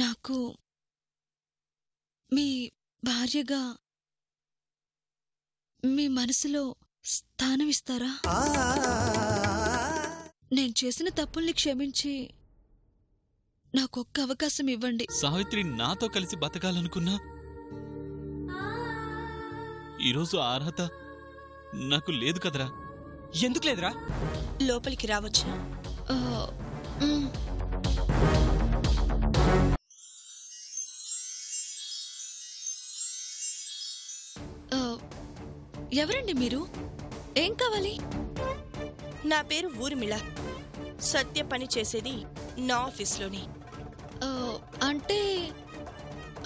నాకు మీ భార్యగా మీ మనసులో స్థానం ఇస్తారా? నేను చేసిన తప్పుల్ని క్షమించి నాకొక్క అవకాశం ఇవ్వండి. సావిత్రి నాతో కలిసి బతకాలనుకున్నా ఈరోజు ఆ అర్హత నాకు లేదు కదరా. ఎందుకు లేదురా? లోపలికి రావచ్చు. ఎవరండి మీరు? ఏం కావాలి? నా పేరు ఊర్మిళ. సత్య పని చేసేది నా ఆఫీస్లోని. అంటే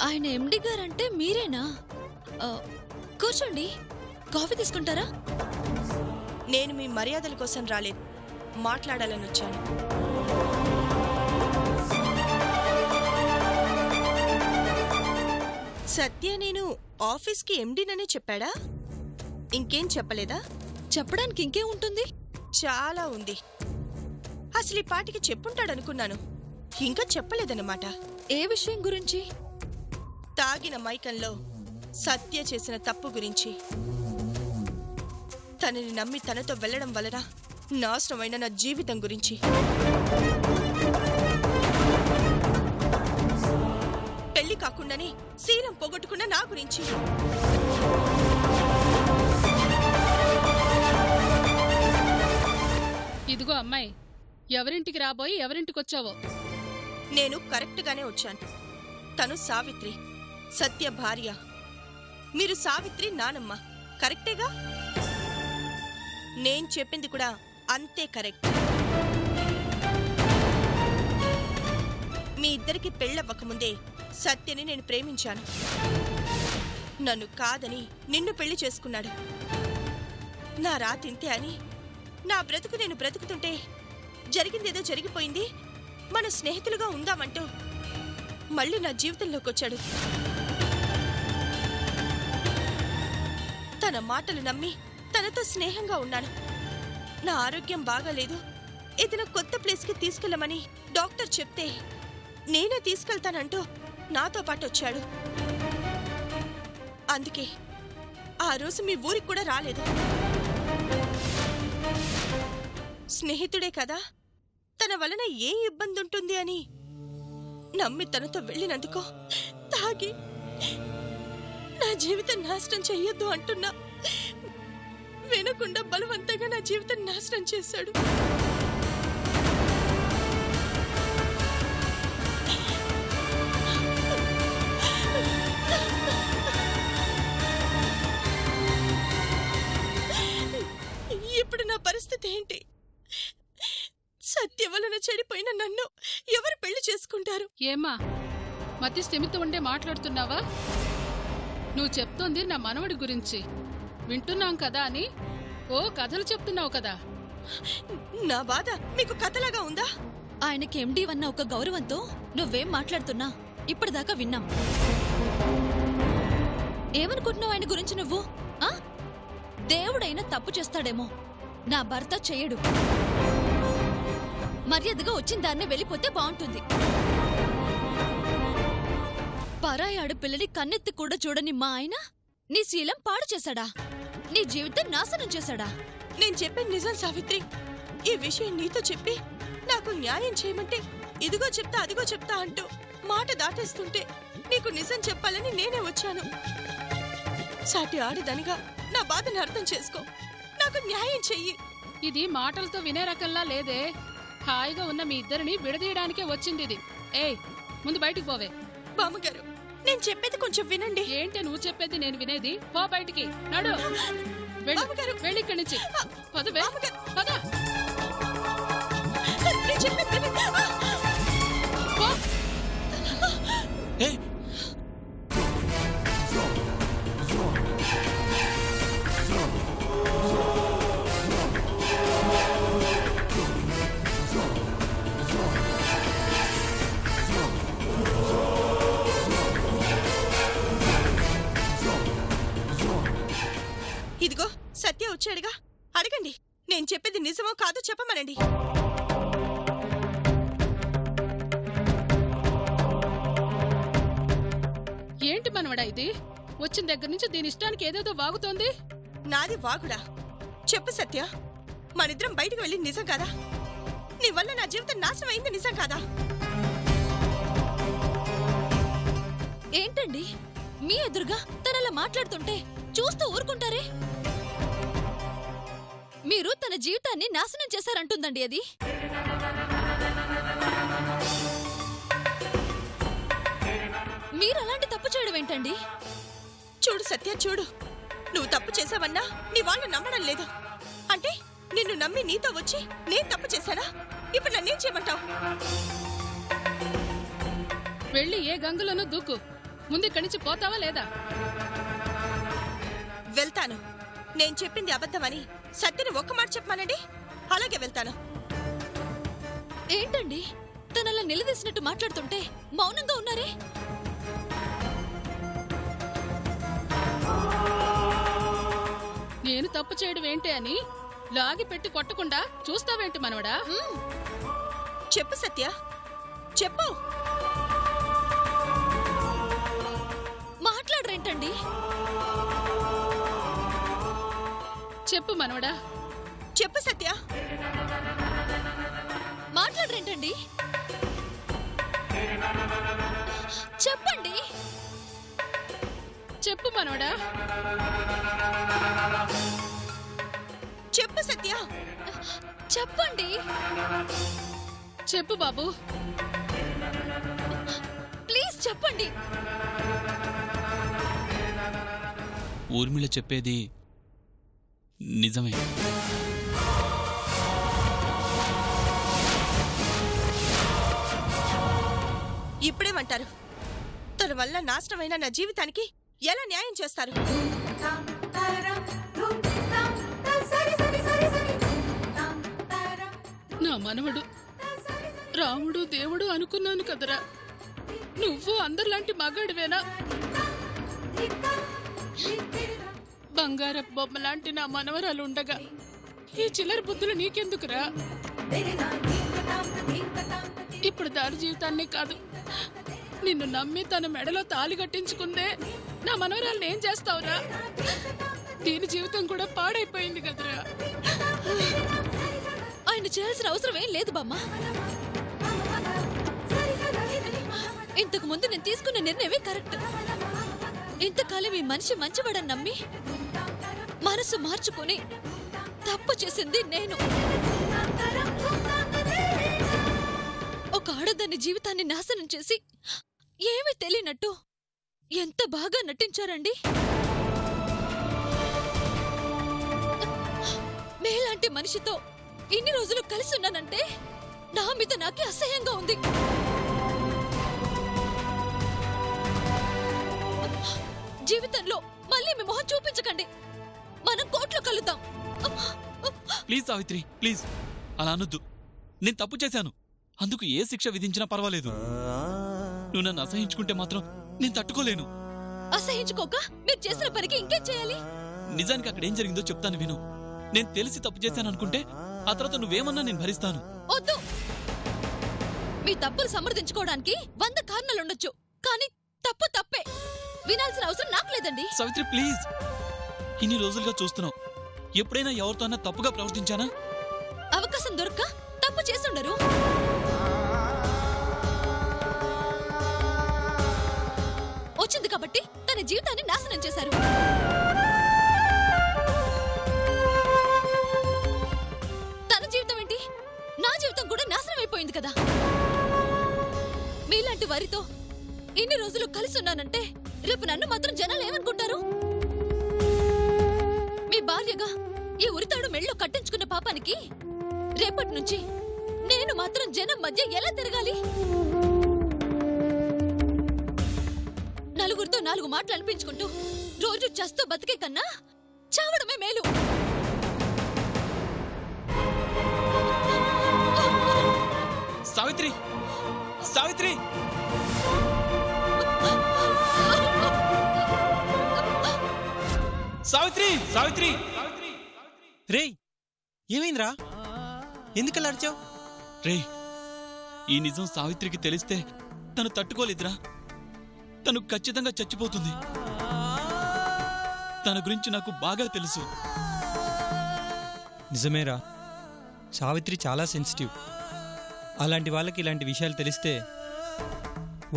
ఆయన ఎండి గారంటే మీరేనా? కూర్చోండి, కాఫీ తీసుకుంటారా? నేను మీ మర్యాదల కోసం రాలేదు, మాట్లాడాలని వచ్చాను. సత్య నేను ఆఫీస్కి ఎండినని చెప్పాడా? ఇంకేం చెప్పలేదా? చెప్పడానికి ఇంకేం ఉంటుంది? చాలా ఉంది. అసలు ఈ పాటికి చెప్పుంటాడనుకున్నాను, ఇంకా చెప్పలేదన్నమాట. ఏ విషయం గురించి? తాగిన మైకంలో సత్య చేసిన తప్పు గురించి. తనని నమ్మి తనతో వెళ్లడం వలన నాశనమైన నా జీవితం గురించి. పెళ్లి కాకుండానే శీలం పోగొట్టుకున్న నా గురించి. ఇదిగో అమ్మాయి, ఎవరింటికి రాబోయి ఎవరింటికొచ్చావో? నేను కరెక్ట్గానే వచ్చాను. తను సావిత్రి, సత్య భార్య. మీరు సావిత్రి నానమ్మ, కరెక్టేగా? నేను చెప్పింది కూడా అంతే కరెక్ట్. మీ ఇద్దరికి పెళ్ళవ్వకముందే సత్యని నేను ప్రేమించాను. నన్ను కాదని నిన్ను పెళ్లి చేసుకున్నాడు. నా రాతింతే అని నా బ్రతుకు నేను బ్రతుకుతుంటే జరిగిందేదో జరిగిపోయింది, మన స్నేహితులుగా ఉందామంటూ మళ్ళీ నా జీవితంలోకి వచ్చాడు. తన మాటలు నమ్మి తనతో స్నేహంగా ఉన్నాను. నా ఆరోగ్యం బాగాలేదు, ఏదైనా కొత్త ప్లేస్కి తీసుకెళ్ళమని డాక్టర్ చెప్తే నేనే తీసుకెళ్తానంటూ నాతో పాటు వచ్చాడు. అందుకే ఆ రోజు మీ ఊరికి కూడా రాలేదు. స్నేహితుడే కదా, తన వలన ఏ ఇబ్బంది ఉంటుంది అని నమ్మి తనతో వెళ్ళినందుకో తాగి నా జీవితం నాశనం చెయ్యొద్దు అంటున్నా వినకుండా బలవంతంగా నా జీవితం నాశనం చేశాడు. ఇప్పుడు నా పరిస్థితి ఏంటి? సత్య వలన చెడిపోయిన నన్ను ఎవరు పెళ్లి చేసుకుంటారు? ఏమ్మా, మతి స్థిమితం ఉండే మాట్లాడుతున్నావా? నువ్వు చెప్తోంది నా మనవడి గురించి. వింటున్నాం కదా అని ఓ కథలు చెప్తున్నావు కదా. నా బాధ మీకు కథలాగా ఉందా? ఆయనకి ఎండి వన్న ఒక గౌరవంతో నువ్వేం మాట్లాడుతున్నా ఇప్పటిదాకా విన్నాం. ఏమనుకుంటున్నావు ఆయన గురించి నువ్వు? దేవుడైనా తప్పు చేస్తాడేమో, నా భర్త చెయ్యడు. మర్యాదగా వచ్చిన దాన్నే వెళ్ళిపోతే బాగుంటుంది. పరాయి ఆడపిల్లని కన్నెత్తి కూడా చూడని మా ఆయన నీ శీలం పాడు చేశాడా? నీ జీవితం నాశనం చేశాడా? నేను చెప్పేది నిజం సావిత్రి. ఈ విషయం నీతో చెప్పి నాకు న్యాయం చేయమంటే ఇదిగో చెప్తా అదిగో చెప్తా అంటూ మాట దాటేస్తుంటే నీకు నిజం చెప్పాలని నేనే వచ్చాను. సాటి ఆడదానిగా నా బాధను అర్థం చేసుకో, నాకు న్యాయం చెయ్యి. ఇది మాటలతో వినే రకంలా లేదే. హాయిగా ఉన్న మీ ఇద్దరిని విడదీయడానికే వచ్చింది ఇది. ఏయ్, ముందు బయటికి పోవే. బామ్మగారు, నేను చెప్పేది కొంచెం వినండి. ఏంటి నువ్వు చెప్పేది నేను వినేది? పో బయటికి, నడు. వెళ్ళి ఇక్కడి నుంచి పదవే, పద. ఇదిగో సత్య వచ్చాడుగా, అడగండి. నేను చెప్పేది నిజమో కాదో చెప్పమనండి. ఏంటి మనవడా ఇది? వచ్చిన దగ్గర నుంచి దీని ఇష్టానికి ఏదేదో వాగుతోంది. నాది వాగుడా? చెప్పు సత్య, మనిద్దరం బయటకు వెళ్ళి నిజం కాదా? నీ వల్ల నా జీవితం నాశనం అయింది నిజం కాదా? ఏంటండి మీ ఎదురుగా తనలా మాట్లాడుతుంటే చూస్తూ ఊరుకుంటారే? మీరు తన జీవితాన్ని నాశనం చేశారంటుందండి అది. మీరు అలాంటి తప్పు చేయడం ఏంటండి? చూడు సత్య, చూడు, నువ్వు తప్పు చేసావన్నా నీ వాళ్ళు నమ్మడం లేదు. అంటే నిన్ను నమ్మి నీతో వచ్చి నేను తప్పు చేశానా? ఇప్పుడు నన్నేం చేయమంటావు? వెళ్ళి ఏ గంగలోనూ దూకు. ముందు ఇక్కడి నుంచి పోతావా లేదా? వెళ్తాను. నేను చెప్పింది అబద్ధమని సత్యని ఒక్క మాట చెప్పమానండి, అలాగే వెళ్తాను. ఏంటండి తనలా నిలదీసినట్టు మాట్లాడుతుంటే మౌనంగా ఉన్నారే? నేను తప్పు చేయడం ఏంటి అని లాగి పెట్టి కొట్టకుండా చూస్తావేంటి మనవడా? చెప్పు సత్య, చెప్పు. మాట్లాడరేంటండి? చెప్పు మనవడా. చెప్పు సత్య. మాట్లాడరేంటండి? చెప్పండి. చెప్పు మనవడా. చెప్పు సత్య. చెప్పండి. చెప్పు బాబు. ప్లీజ్ చెప్పండి. ఊర్మిళ చెప్పేది నిజమే. ఇప్పుడేమంటారు? తన వల్ల నాశనమైన నా జీవితానికి ఎలా న్యాయం చేస్తారు? నా మనవడు రాముడు దేవుడు అనుకున్నాను కదరా. నువ్వు అందరిలాంటి మగాడివేనా? బంగారపు బొమ్మ లాంటి నా మనవరాలు ఉండగా ఈ చిల్లర బుద్ధులు నీకెందుకురా? ఇప్పుడు దాని జీవితాన్నే కాదు, నిన్ను నమ్మి తన మెడలో తాళి కట్టించుకుందే నా మనవరాలను ఏం చేస్తావురా? దీని జీవితం కూడా పాడైపోయింది కదరా. ఆయన చేయాల్సిన అవసరం ఏం లేదు బామ్మ. ఇంతకు ముందు నేను తీసుకున్న నిర్ణయమే కరెక్ట్. ఇంతకాలం ఈ మనిషి మంచివాడని నమ్మి మనసు మార్చుకుని తప్పు చేసింది నేను. ఒక ఆడదాని జీవితాన్ని నాశనం చేసి ఏమీ తెలియనట్టు ఎంత బాగా నటించారండి. మేలాంటి మనిషితో ఇన్ని రోజులు కలిసి ఉన్నానంటే నా మీద నాకే అసహ్యంగా ఉంది. జీవితంలో మళ్ళీ మీ మొహం చూపించకండి. మనం కోర్టులో కలుద్దాం. ప్లీజ్ సావిత్రి, ప్లీజ్ అలా అనొద్దు. నేను తప్పు చేశాను, అందుకు ఏ శిక్ష విధించినా పర్వాలేదు. నువ్వు నన్ను అసహించుకుంటే మాత్రం నేను తట్టుకోలేను. అసహించుకోక మీరు చేసిన పనికి ఇంకేం చేయాలి? నిజానికి అక్కడ ఏం జరిగిందో చెప్తాను విను. నేను తెలిసి తప్పు చేశాను అనుకుంటే ఆ తర్వాత నువ్వేమన్నా నేను భరిస్తాను. వద్దు. మీ తప్పులు సమర్థించుకోవడానికి 100 కారణాలుండొచ్చు, కానీ తప్పు తప్పే. వినాల్సిన అవసరం నాకు లేదండి. సావిత్రి ప్లీజ్, ఇన్ని రోజులుగా చూస్తున్నావు, ఎప్పుడైనా ఎవరితో అన్నా తప్పుగా ప్రవర్తించానా? అవకాశం దొరక్క తప్పు చేసుండరు. వచ్చింది కాబట్టి తన జీవితాన్ని నాశనం చేశారు. తన జీవితం ఏంటి, నా జీవితం కూడా నాశనం అయిపోయింది కదా. మీలాంటి వారితో ఇన్ని రోజులు కలిసి ఉన్నానంటే రేపు నన్ను మాత్రం జనాలు ఏమనుకుంటారు? మీ భార్యగా ఈ ఉరితాడు మెళ్ళో కట్టించుకున్న పాపానికి రేపటి నుంచి నేను మాత్రం జనం మధ్య ఎలా తిరగాలి? నలుగురితో 4 మాటలు అనిపించుకుంటూ రోజు చస్తూ బతికే కన్నా చావడమే మేలు. సావిత్రి, సావిత్రి, సావిత్రి, సావిత్రి. రేయ్, ఏమైందిరా? ఎందుకలా అరిచావు? రే, ఈ నిజం సావిత్రికి తెలిస్తే తను తట్టుకోలేదురా. తను ఖచ్చితంగా చచ్చిపోతుంది. తన గురించి నాకు బాగా తెలుసు. నిజమేరా, సావిత్రి చాలా సెన్సిటివ్. అలాంటి వాళ్ళకి ఇలాంటి విషయాలు తెలిస్తే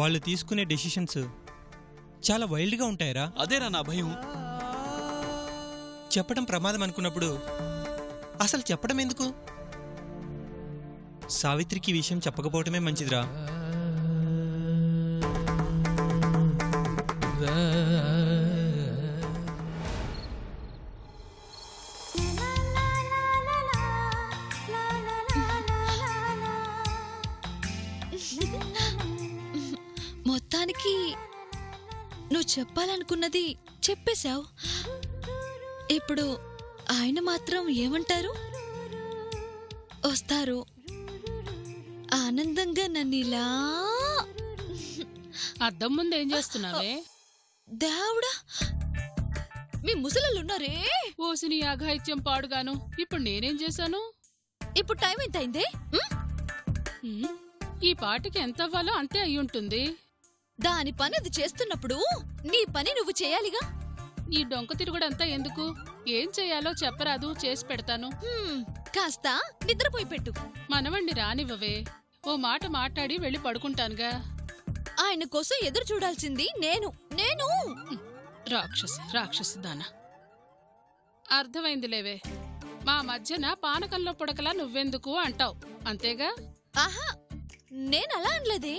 వాళ్ళు తీసుకునే డెసిషన్స్ చాలా వైల్డ్గా ఉంటాయిరా. అదేరా నా భయం. చెప్పడం ప్రమాదం అనుకున్నప్పుడు అసలు చెప్పడం ఎందుకు? సావిత్రికి ఈ విషయం చెప్పకపోవటమే మంచిదిరా. మొత్తానికి నువ్వు చెప్పాలనుకున్నది చెప్పేశావు. ఇప్పుడు ఆయన మాత్రం ఏమంటారు? వస్తారు, ఆనందంగా నన్నిలా. అద్దం ముందు ఏం చేస్తున్నావే? దేవుడా, మీ ముసలున్నారే. ఓసిని అఘాయిత్యం పాడుగాను. ఇప్పుడు నేనేం చేశాను? ఇప్పుడు టైం ఎంత అయిందే? ఈ పాటికి ఎంత అవ్వాలో అంతే అయి ఉంటుంది. దాని పని అది చేస్తున్నప్పుడు నీ పని నువ్వు చేయాలిగా. ఈ డొంక తిరుగుడంతా ఎందుకు? ఏం చేయాలో చెప్పరాదు, చేసి పెడతాను. కాస్త నిద్రపోయి పెట్టు. మనవండి రానివ్వవే. ఓ మాట మాట్లాడి వెళ్ళి పడుకుంటానుగా. ఆయన కోసం ఎదురు చూడాల్సింది నేను. రాక్షసి దానా. అర్థమైందిలేవే. మా మధ్యన పానకంలో పుడకలా నువ్వెందుకు అంటావు, అంతేగా? ఆహా, నేనలా అనలేదే.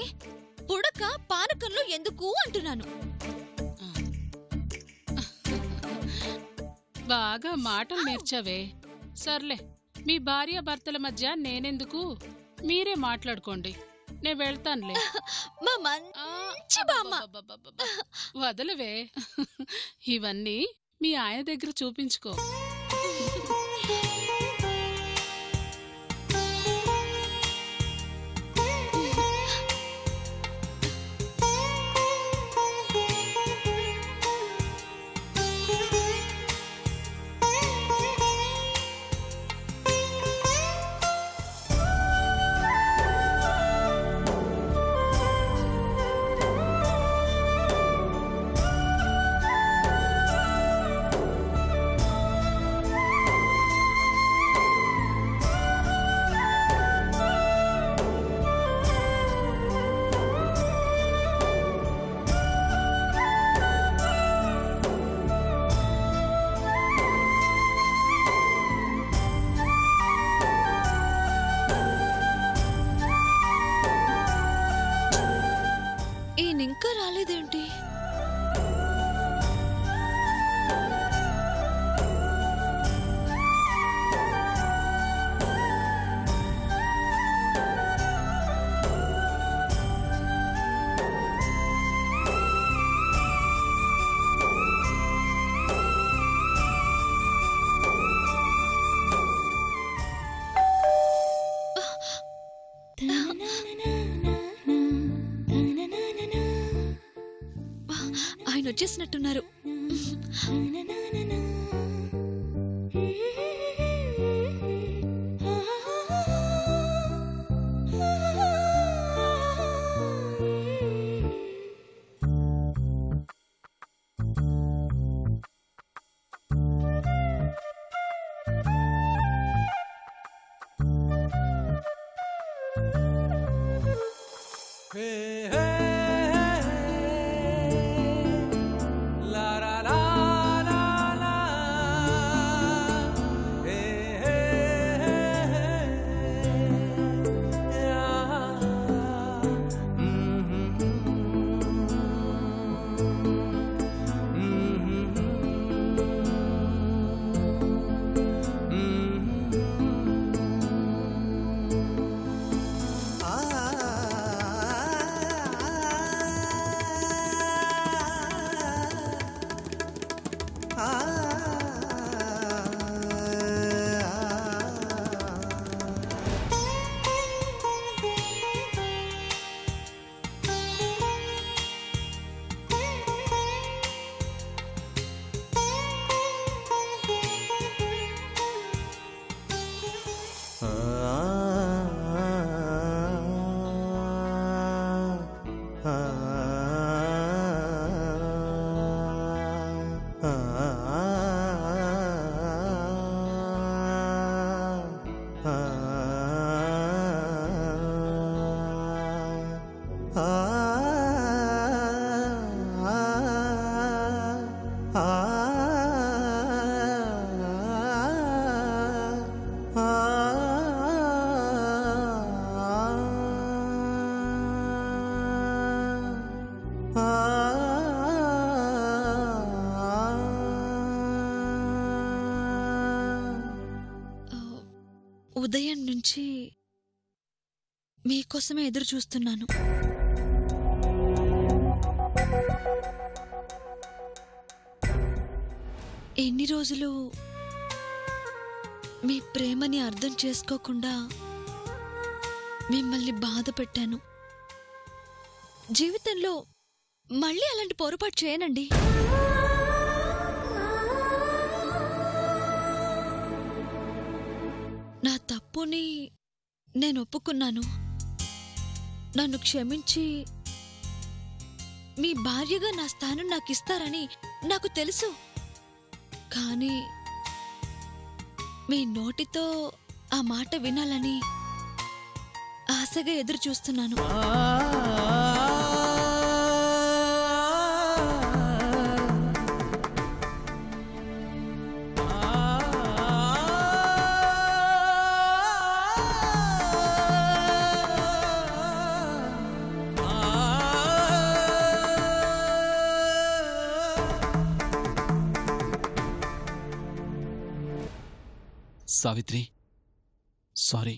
పుడక పానకంలో ఎందుకు అంటున్నాను. బాగా మాటలు నేర్చావే. సర్లే, మీ భార్య భర్తల మధ్య నేనెందుకు, మీరే మాట్లాడుకోండి, నేను వెళ్తానులే. మా మంచి బామ్మ. వదలవే, ఇవన్నీ మీ ఆయన దగ్గర చూపించుకో. ఇంకా రాలేదేంటి? ఆయన వచ్చేసినట్టున్నారు. ఉదయం నుంచి మీకోసమే ఎదురు చూస్తున్నాను. ఎన్ని రోజులు మీ ప్రేమని అర్థం చేసుకోకుండా మిమ్మల్ని బాధ పెట్టాను. జీవితంలో మళ్ళీ అలాంటి పొరపాటు చేయనండి. నా తప్పుని నేను ఒప్పుకున్నాను. నన్ను క్షమించి మీ భార్యగా నా స్థానం నాకు ఇస్తారని నాకు తెలుసు. కానీ మీ నోటితో ఆ మాట వినాలని ఆశగా ఎదురు చూస్తున్నాను. సావిత్రి, సారీ.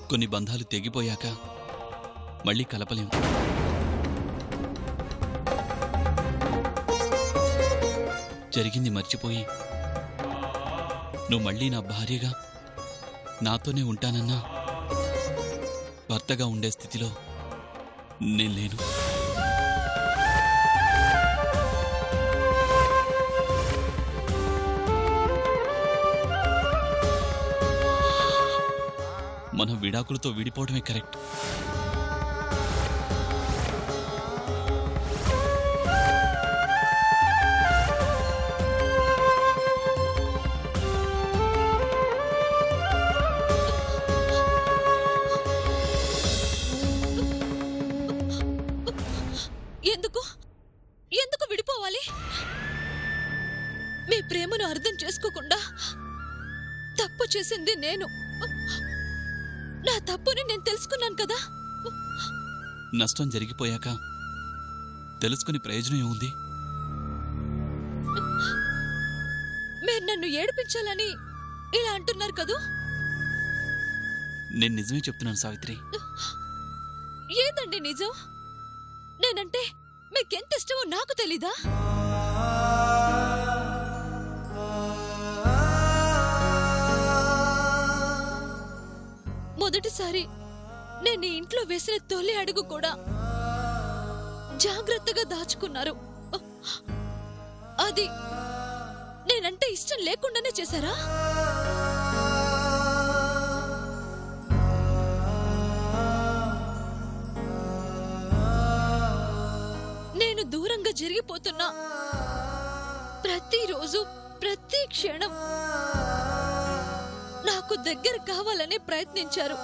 కొన్ని బంధాలు తెగిపోయాక మళ్ళీ కలపలేం. జరిగింది మర్చిపోయి నువ్వు మళ్ళీ నా భార్యగా నాతోనే ఉంటానన్నా భర్తగా ఉండే స్థితిలో నేను లేను. మనం విడాకులతో విడిపోవడమే కరెక్ట్. ఎందుకు విడిపోవాలి? మీ ప్రేమను అర్థం చేసుకోకుండా తప్పు చేసింది నేను. నా తప్పుని నేను తెలుసుకున్నాను కదా. నష్టం జరిగిపోయాక తెలుసుకుని ప్రయోజనం ఏముంది? మీరు నన్ను ఏడిపించాలని ఇలా అంటున్నారు కదూ. నేను నిజమే చెప్తున్నాను సావిత్రి. ఏదండి నిజం? నేనంటే మీకెంత ఇష్టమో నాకు తెలీదా? మొదటిసారి నేను ఇంట్లో వేసిన తొలి అడుగు కూడా జాగ్రత్తగా దాచుకున్నారు. అది నేనంటే ఇష్టం లేకుండానే చేశారా? నేను దూరంగా జరిగిపోతున్నా ప్రతిరోజు ప్రతి క్షణం నాకు దగ్గర కావాలని ప్రయత్నించారు.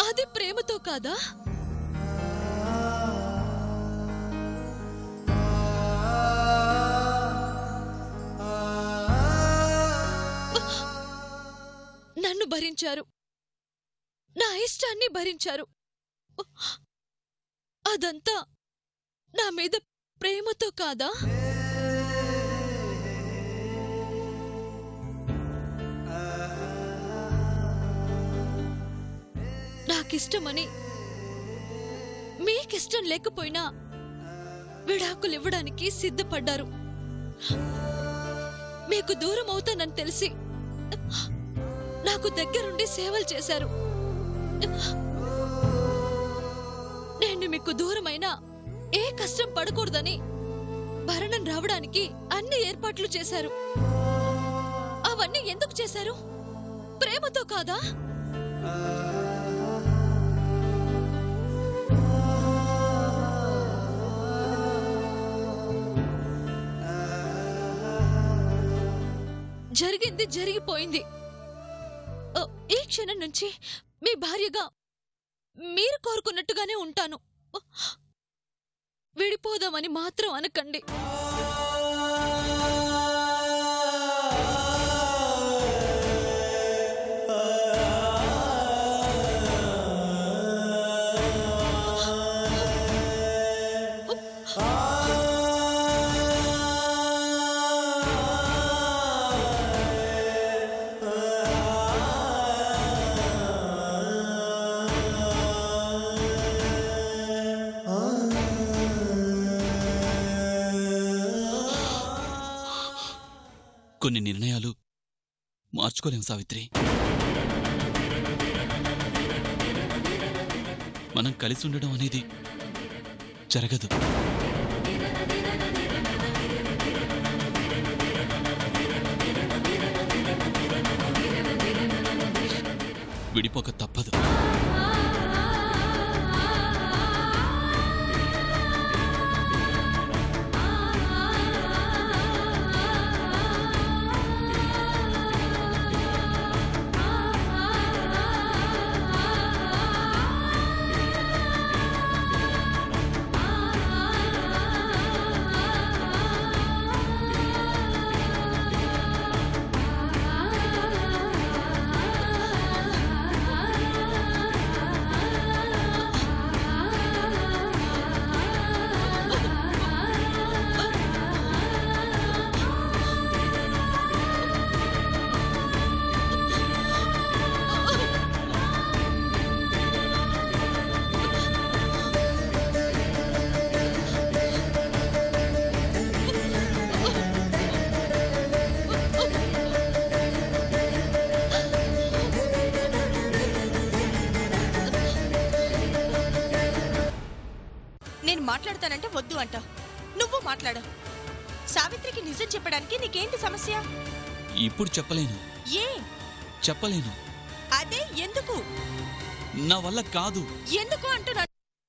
అది ప్రేమతో కాదా? నన్ను భరించారు, నా ఇష్టాన్ని భరించారు. అదంతా నా మీద ప్రేమతో కాదా? నాకిష్టమని మీకిష్టం లేకపోయినా విడాకులు ఇవ్వడానికి సిద్ధపడ్డారు. మీకు దూరం అవుతానని తెలిసి నాకు దగ్గరుండి సేవలు చేశారు. నేను మీకు దూరమైనా ఏ కష్టం పడకూడదని భరణం రావడానికి అన్ని ఏర్పాట్లు చేశారు. అవన్నీ ఎందుకు చేశారు? ప్రేమతో కాదా? జరిగింది జరిగిపోయింది. ఈ క్షణం నుంచి మీ భార్యగా మీరు కోరుకున్నట్టుగానే ఉంటాను. విడిపోదామని మాత్రం అనకండి. కొన్ని నిర్ణయాలు మార్చుకోలేం సావిత్రి. మనం కలిసి ఉండడం అనేది జరగదు. విడిపోక తప్పదు. నేను మాట్లాడతానంటే వద్దు అంట. నువ్వు మాట్లాడు. సావిత్రికి నిజం చెప్పడానికి నీకేంటి సమస్య? ఇప్పుడు చెప్పలేను. ఏ చెప్పలేను. అదే ఎందుకు? నా వల్ల కాదు. ఎందుకు అంటున్నా?